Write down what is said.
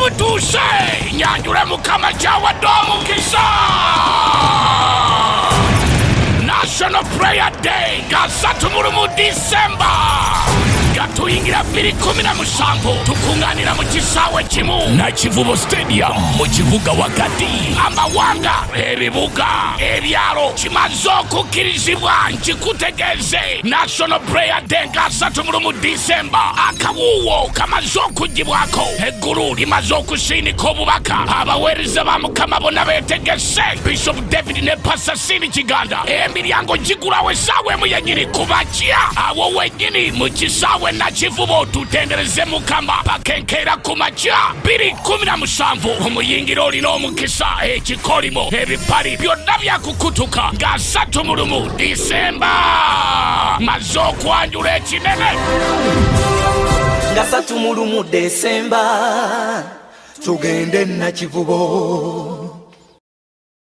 mutuse nyanjule mukama kyawadde omukisa. National Prayer Day nga 3 mu December nga tuyingira 2017 tukunganira mu kisaawe kimu na Kivubo Stadium mu kibuga wakati. Amawanga, ebibuga, ebyalo kimaze okukkirizibwa nkikutegeeze. National Prayer Day nga 3 mu December akawuuwo kamaze okuggibwako. Eggulu limaze okusiinika obubaka. Abaweereza ba Mukama bonna beetegese. Bishop David ne Pastor Sini Kiganda emiryango gigulawo essaawa emu yennyini kumakya. Awo wennyini mu kisaawe na Kivubo tutendereze Mukama bakenkeera ku makya 2017. Omuyingiro olina omukisa, ekikolimo, ebipali byonna byakukutuka nga 3 mu December. Maze okwanjula ekinene nga 3 mu December tugende na Kivubo.